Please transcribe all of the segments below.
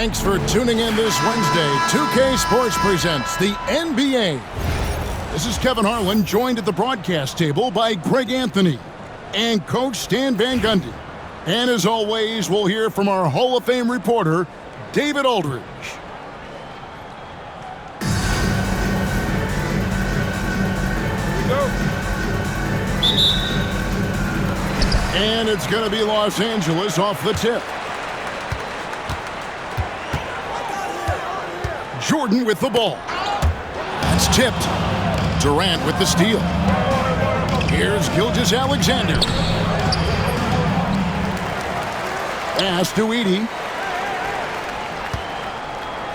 Thanks for tuning in this Wednesday. 2K Sports presents the NBA. This is Kevin Harlan, joined at the broadcast table by Greg Anthony and Coach Stan Van Gundy. And as always, we'll hear from our Hall of Fame reporter, David Aldridge. And it's going to be Los Angeles off the tip. Jordan with the ball. That's tipped. Durant with the steal. Here's Gilgeous-Alexander. Pass to Edey.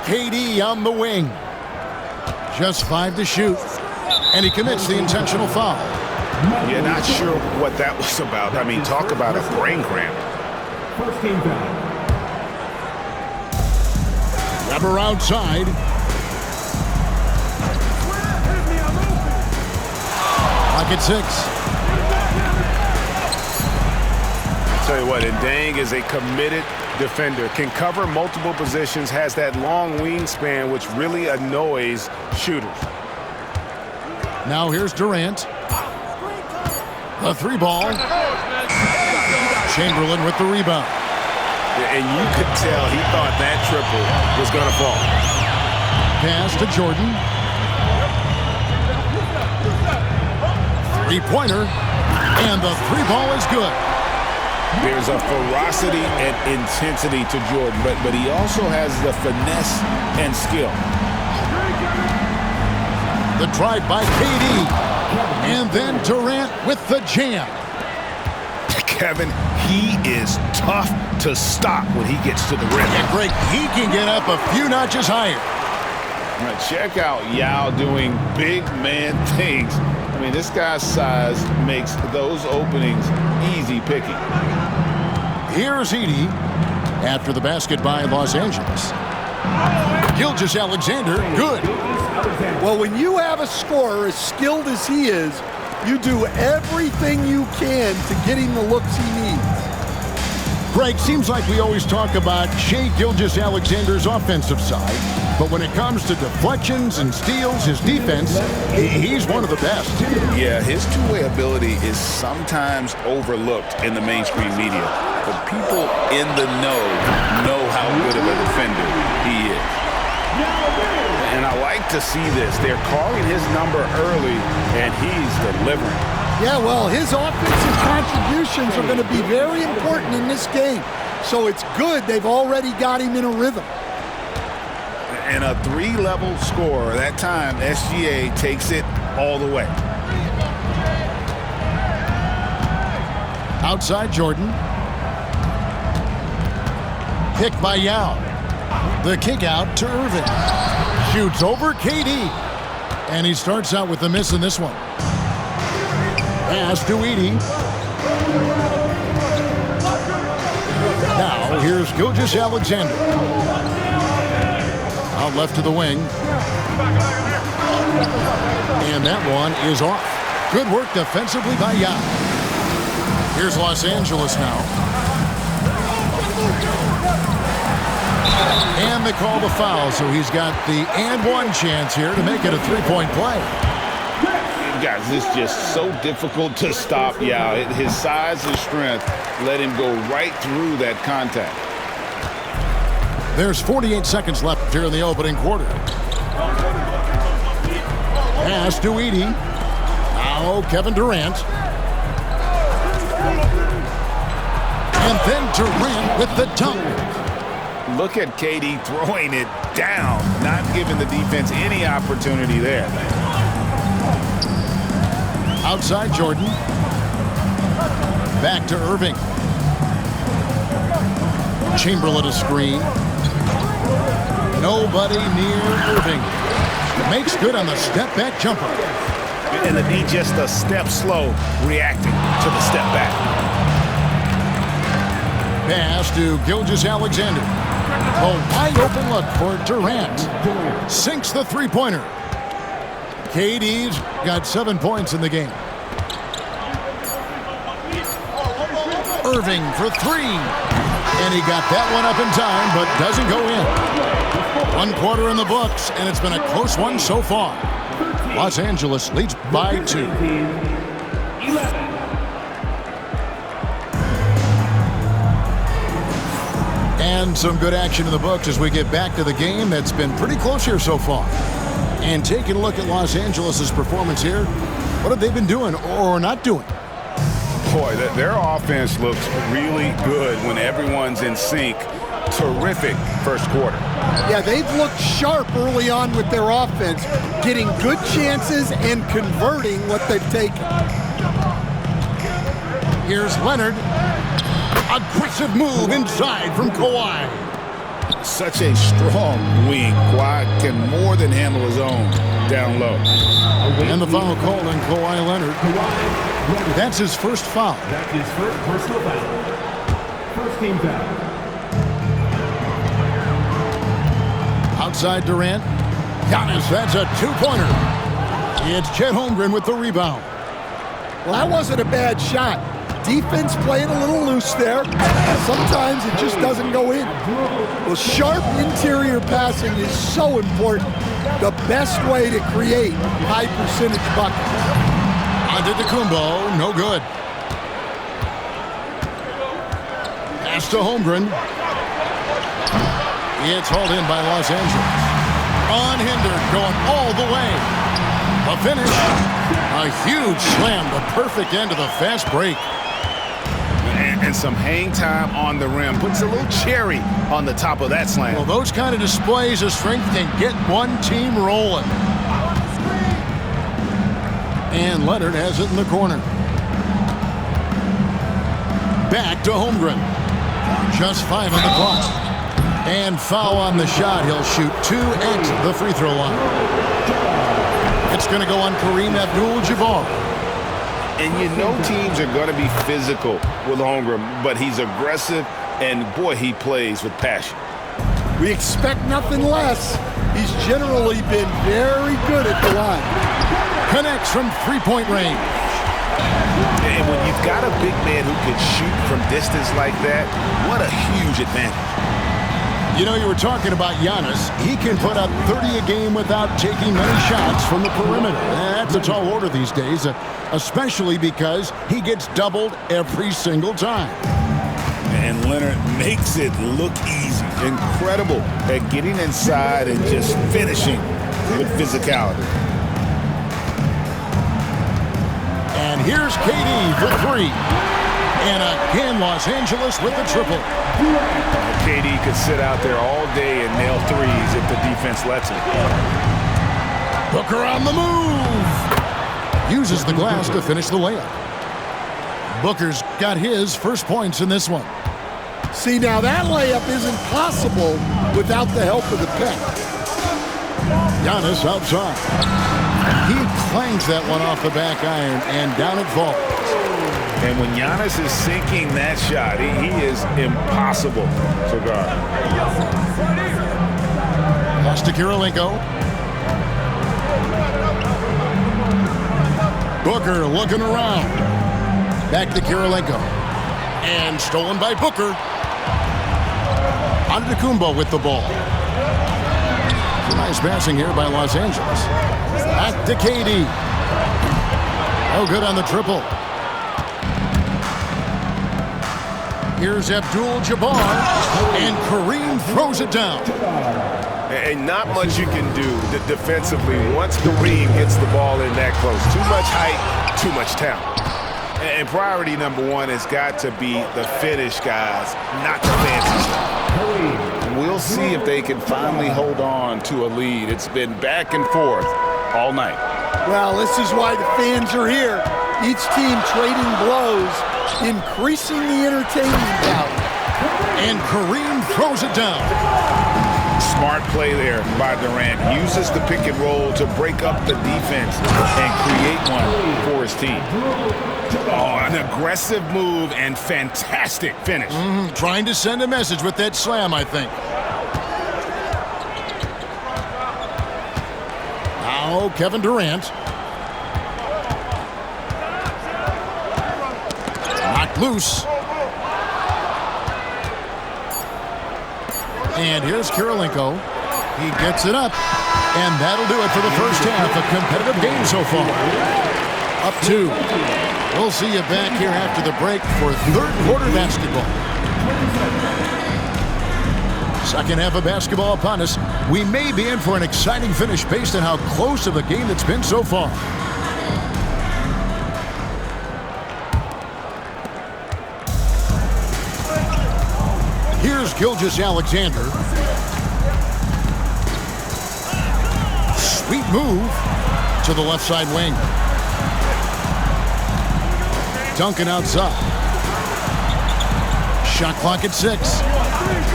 KD on the wing. Just 5 to shoot. And he commits the intentional foul. Yeah, not sure what that was about. I mean, talk about a brain cramp. First team foul. Weber outside. Pocket 6. Tell you what, and Dang is a committed defender. Can cover multiple positions, has that long wingspan, which really annoys shooters. Now here's Durant. The 3-ball. Chamberlain with the rebound. And you could tell he thought that triple was going to fall. Pass to Jordan. 3-pointer. And the 3-ball is good. There's a ferocity and intensity to Jordan, but he also has the finesse and skill. The drive by KD. And then Durant with the jam. Kevin, he is tough to stop when he gets to the rim. And Greg, he can get up a few notches higher. Now check out Yao doing big man things. I mean, this guy's size makes those openings easy picking. Here's Edey after the basket by Los Angeles. Gilgeous-Alexander, good. Well, when you have a scorer as skilled as he is, you do everything you can to get him the looks he needs. Greg, seems like we always talk about Shai Gilgeous-Alexander's offensive side, but when it comes to deflections and steals, his defense, he's one of the best. Yeah, his two-way ability is sometimes overlooked in the mainstream media, but people in the know how good of a defender he is. And I like to see this. They're calling his number early, and he's delivering. Yeah, well, his offensive contributions are going to be very important in this game. So it's good they've already got him in a rhythm. And a 3-level scorer. That time, SGA takes it all the way. Outside Jordan. Picked by Yao. The kick out to Irving. Shoots over KD. And he starts out with a miss in this one. Pass to Edey. Now here's Gilgeous-Alexander. Out left to the wing. And that one is off. Good work defensively by Yao. Here's Los Angeles now. And they call the foul, so he's got the and-one chance here to make it a 3-point play. Guys, this is just so difficult to stop Yao. His size and strength let him go right through that contact. There's 48 seconds left here in the opening quarter. Pass to Edey. Now Kevin Durant. And then Durant with the dunk. Look at KD throwing it down, not giving the defense any opportunity there. Outside Jordan. Back to Irving. Chamberlain a screen. Nobody near Irving. Makes good on the step-back jumper. And the D just a step slow, reacting to the step back. Pass to Gilgeous-Alexander. A wide-open look for Durant. Sinks the three-pointer. KD's got 7 points in the game. Irving for 3. And he got that one up in time, but doesn't go in. 1 quarter in the books, and it's been a close one so far. Los Angeles leads by 2. 11. And some good action in the books as we get back to the game that's been pretty close here so far. And taking a look at Los Angeles' performance here, what have they been doing or not doing? Boy, their offense looks really good when everyone's in sync. Terrific first quarter. Yeah, they've looked sharp early on with their offense, getting good chances and converting what they've taken. Here's Leonard. Aggressive move inside from Kawhi. Such a strong wing. Kawhi can more than handle his own down low. And the foul called on Kawhi Leonard. That's his first foul. That's his first personal foul. First team foul. Outside Durant. Giannis, that's a 2-pointer. It's Chet Holmgren with the rebound. Well, that wasn't a bad shot. Defense playing a little loose there. Sometimes it just doesn't go in. Well, sharp interior passing is so important. The best way to create high percentage buckets. Antetokounmpo, no good. Pass to Holmgren. It's hauled in by Los Angeles. Unhindered, going all the way. A finish. A huge slam, the perfect end of the fast break. And some hang time on the rim. Puts a little cherry on the top of that slam. Well, those kind of displays of strength can get one team rolling. And Leonard has it in the corner. Back to Holmgren. Just 5 on the clock. And foul on the shot. He'll shoot 2 at the free throw line. It's going to go on Kareem Abdul-Jabbar. And you know teams are going to be physical with Holmgren, but he's aggressive, and boy, he plays with passion. We expect nothing less. He's generally been very good at the line. Connects from three-point range. And when you've got a big man who can shoot from distance like that, what a huge advantage. You know, you were talking about Giannis. He can put up 30 a game without taking many shots from the perimeter. That's a tall order these days, especially because he gets doubled every single time. And Leonard makes it look easy. Incredible at getting inside and just finishing with physicality. And here's KD for 3. And again, Los Angeles with the triple. KD could sit out there all day and nail threes if the defense lets him. Booker on the move. Uses the glass to finish the layup. Booker's got his first points in this one. See, now that layup isn't possible without the help of the pick. Giannis outside. He clangs that one off the back iron, and down it falls. And when Giannis is sinking that shot, he is impossible to guard. Pass to Kirilenko. Booker looking around. Back to Kirilenko. And stolen by Booker. Antetokounmpo with the ball. Nice passing here by Los Angeles. Back to KD. Oh, good on the triple. Here's Abdul-Jabbar, and Kareem throws it down. And not much you can do defensively once Kareem gets the ball in that close. Too much height, too much talent. And priority number one has got to be the finish, guys, not the fancy stuff. We'll see if they can finally hold on to a lead. It's been back and forth all night. Well, this is why the fans are here. Each team trading blows, increasing the entertainment value. And Kareem throws it down. Smart play there by Durant. Uses the pick and roll to break up the defense and create one for his team. Oh, an aggressive move and fantastic finish. Trying to send a message with that slam, I think. Now Kevin Durant. Knocked loose. And here's Kirilenko. He gets it up. And that'll do it for the first half. A competitive game so far. Up 2. We'll see you back here after the break for third quarter basketball. Second half of basketball upon us. We may be in for an exciting finish based on how close of a game it's been so far. Here's Gilgeous-Alexander. Sweet move to the left side wing. Duncan outside. Shot clock at 6.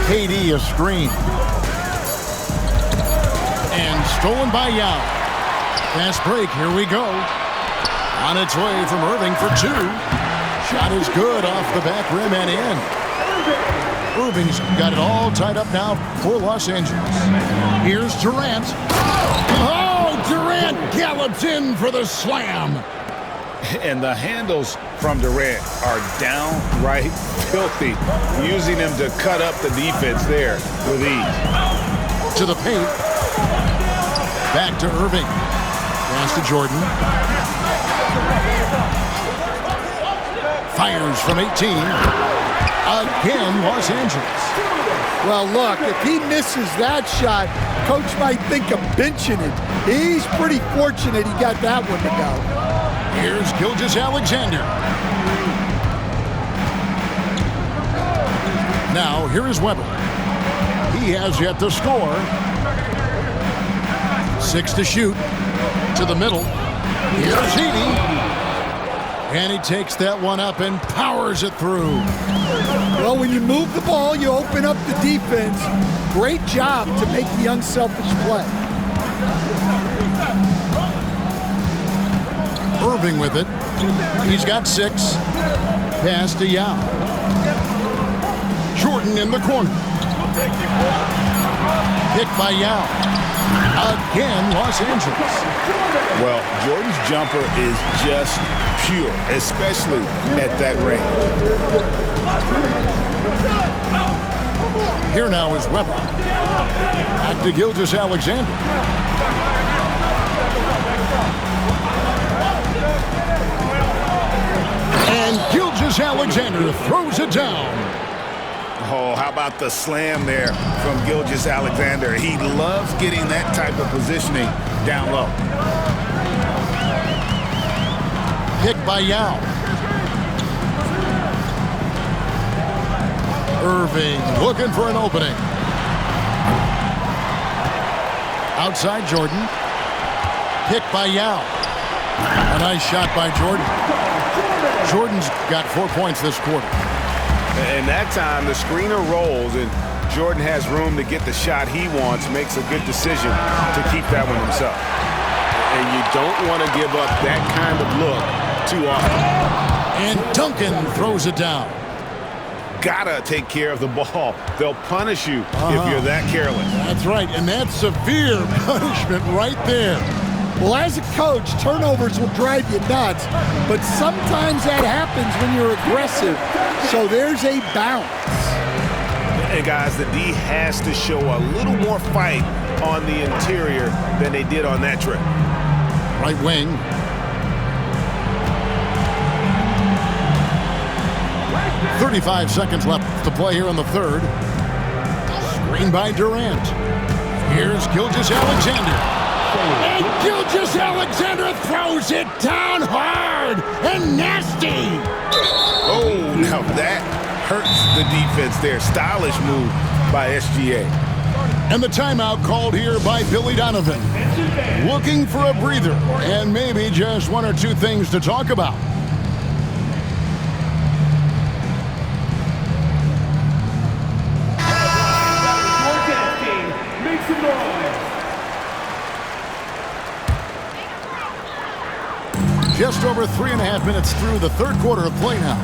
KD a screen. And stolen by Yao. Fast break, here we go. On its way from Irving for 2. Shot is good off the back rim and in. Irving's got it all tied up now for Los Angeles. Here's Durant. Oh, Durant gallops in for the slam. And the handles from Durant are downright filthy, using him to cut up the defense there with ease. To the paint. Back to Irving. Pass to Jordan. Fires from 18. Again, Los Angeles. Well, look, if he misses that shot, coach might think of benching him. He's pretty fortunate he got that one to go. Here's Gilgeous-Alexander. Now, here is Weber. He has yet to score. 6 to shoot. To the middle. Here's Heaney. And he takes that one up and powers it through. Well, when you move the ball, you open up the defense. Great job to make the unselfish play. Irving with it. He's got 6. Pass to Yao. Jordan in the corner. Picked by Yao. Again, Los Angeles. Well, Jordan's jumper is just pure, especially at that range. Here now is Weber. Back to Gilgeous-Alexander. And Gilgeous-Alexander throws it down. Oh, how about the slam there from Gilgeous-Alexander? He loves getting that type of positioning down low. Picked by Yao. Irving looking for an opening. Outside Jordan. Picked by Yao. A nice shot by Jordan. Jordan's got 4 points this quarter. And that time, the screener rolls, and Jordan has room to get the shot he wants, makes a good decision to keep that one himself. And you don't want to give up that kind of look too often. And Duncan throws it down. Gotta take care of the ball. They'll punish you if you're that careless. That's right, and that's severe punishment right there. Well, as a coach, turnovers will drive you nuts, but sometimes that happens when you're aggressive. So there's a bounce. And guys, the D has to show a little more fight on the interior than they did on that trip. Right wing. .35 seconds left to play here in the third. Screen by Durant. Here's Gilgeous-Alexander. And Gilgeous-Alexander throws it down hard and nasty. Oh, now that hurts the defense there. Stylish move by SGA. And the timeout called here by Billy Donovan. Looking for a breather and maybe just 1 or 2 things to talk about. Make some noise. Just over 3.5 minutes through the third quarter of play now.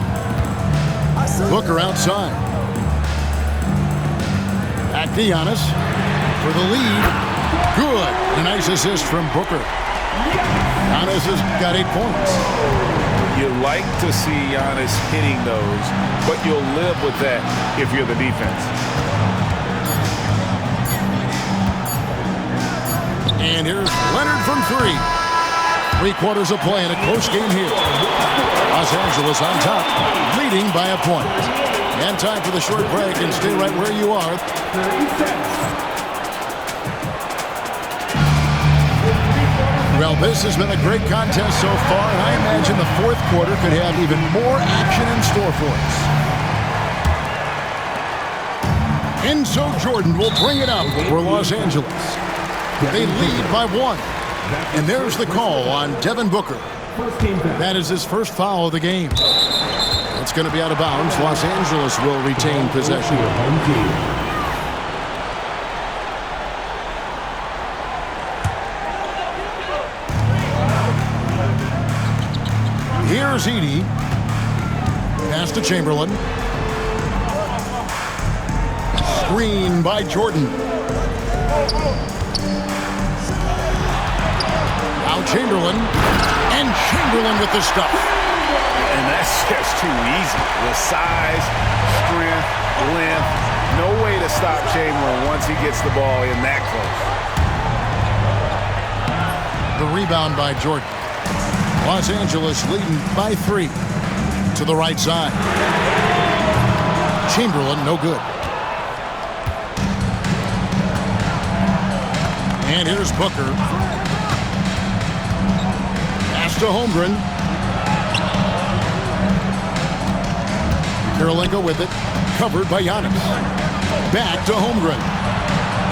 Booker outside. Back to Giannis for the lead. Good. A nice assist from Booker. Giannis has got 8 points. You like to see Giannis hitting those, but you'll live with that if you're the defense. And here's Leonard from three. 3/4 of play in a close game here. Los Angeles on top, leading by a point. And time for the short break, and stay right where you are. 30 seconds. Well, this has been a great contest so far, and I imagine the fourth quarter could have even more action in store for us. And so Jordan will bring it up for Los Angeles. They lead by 1. And there's the call on Devin Booker. That is his first foul of the game. It's going to be out of bounds. Los Angeles will retain possession. Here's Edey. Pass to Chamberlain. Screen by Jordan. Now Chamberlain. And Chamberlain with the stuff. And that's just too easy. The size, strength, length. No way to stop Chamberlain once he gets the ball in that close. The rebound by Jordan. Los Angeles leading by 3 to the right side. Chamberlain, no good. And here's Booker. Pass to Holmgren. Karolinko with it. Covered by Giannis. Back to Holmgren.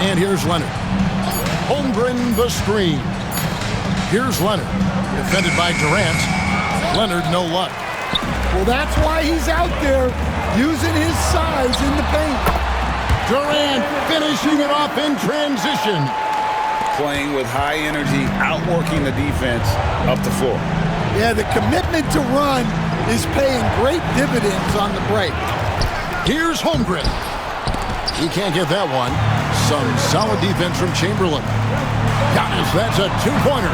And here's Leonard. Holmgren the screen. Here's Leonard. Defended by Durant. Leonard, no luck. Well, that's why he's out there using his size in the paint. Durant finishing it off in transition. Playing with high energy, outworking the defense up the floor. Yeah, the commitment to run is paying great dividends on the break. Here's Holmgren. He can't get that one. Some solid defense from Chamberlain. Giannis, that's a two-pointer.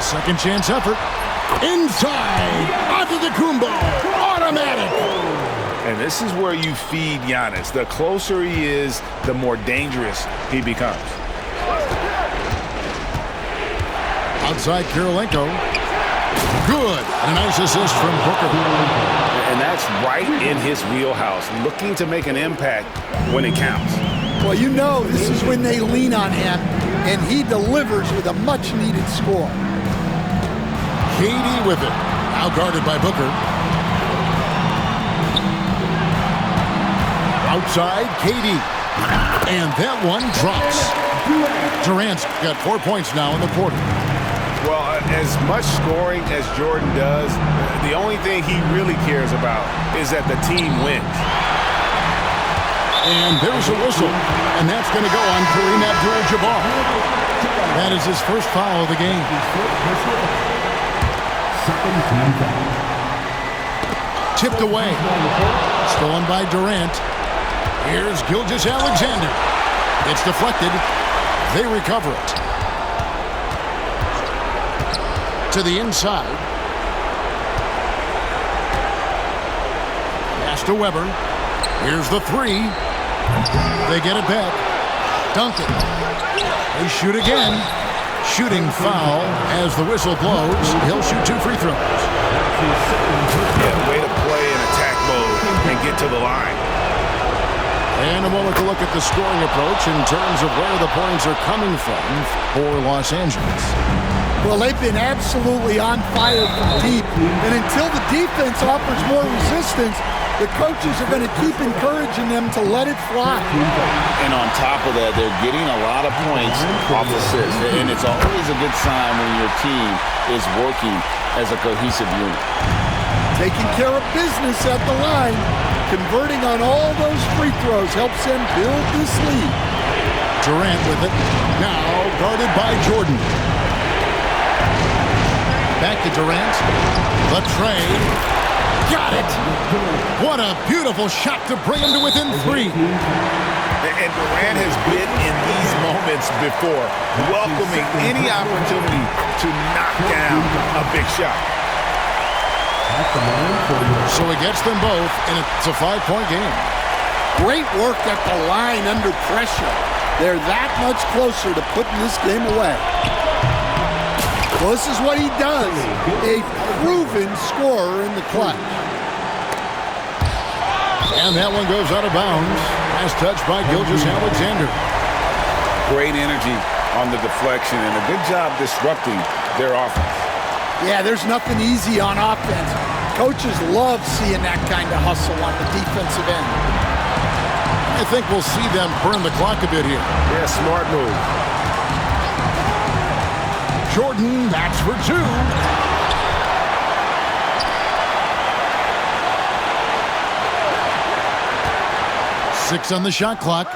Second chance effort. Inside. Onto the Kumbo. Automatic. And this is where you feed Giannis. The closer he is, the more dangerous he becomes. Outside Karolinko. Good. A nice assist from Booker. And that's right in his wheelhouse, looking to make an impact when it counts. Well, you know this is when they lean on him, and he delivers with a much-needed score. KD with it. Now guarded by Booker. Outside, KD. And that one drops. Durant's got 4 points now in the quarter. Well, as much scoring as Jordan does, the only thing he really cares about is that the team wins. And there's a whistle. And that's going to go on Kareem Abdul-Jabbar. That is his first foul of the game. Tipped away. Stolen by Durant. Here's Gilgeous-Alexander. It's deflected. They recover it. To the inside. Pass to Weber. Here's the three. They get it back. Dunk it. They shoot again. Shooting foul as the whistle blows. He'll shoot 2 free throws. Yeah, way to play in attack mode and get to the line. And a moment to look at the scoring approach in terms of where the points are coming from for Los Angeles. Well, they've been absolutely on fire from deep. And until the defense offers more resistance, the coaches are going to keep encouraging them to let it fly. And on top of that, they're getting a lot of points off assists. And it's always a good sign when your team is working as a cohesive unit. Taking care of business at the line, converting on all those free throws helps them build this lead. Durant with it. Now guarded by Jordan. Back to Durant. The trade. Got it. What a beautiful shot to bring him to within 3. And Durant has been in these moments before, welcoming any opportunity to knock down a big shot. So he gets them both, and it's a 5-point game. Great work at the line under pressure. They're that much closer to putting this game away. Well, this is what he does. A proven scorer in the clutch. And that one goes out of bounds. Last touch by Gilgeous-Alexander. Great energy on the deflection and a good job disrupting their offense. Yeah, there's nothing easy on offense. Coaches love seeing that kind of hustle on the defensive end. I think we'll see them burn the clock a bit here. Yeah, smart move. Jordan, that's for two. Six on the shot clock.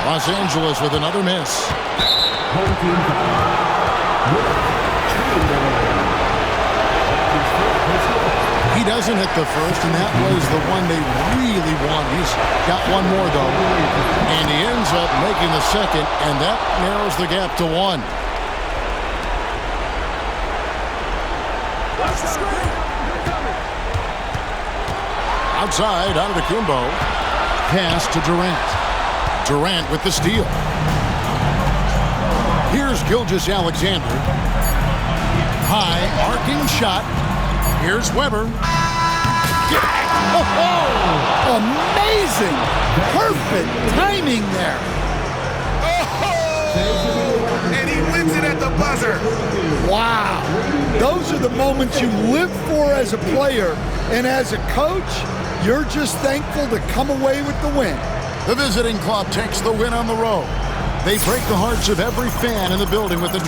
Los Angeles with another miss. Home team foul. He doesn't hit the first, and that was the one they really want. He's got one more, though. And he ends up making the second, and that narrows the gap to one. Outside, out of the Kumbo. Pass to Durant. Durant with the steal. Here's Gilgeous-Alexander. High, arcing shot. Here's Weber. Oh, amazing! Perfect timing there. Oh! And he wins it at the buzzer. Wow. Those are the moments you live for as a player. And as a coach, you're just thankful to come away with the win. The visiting club takes the win on the road. They break the hearts of every fan in the building with the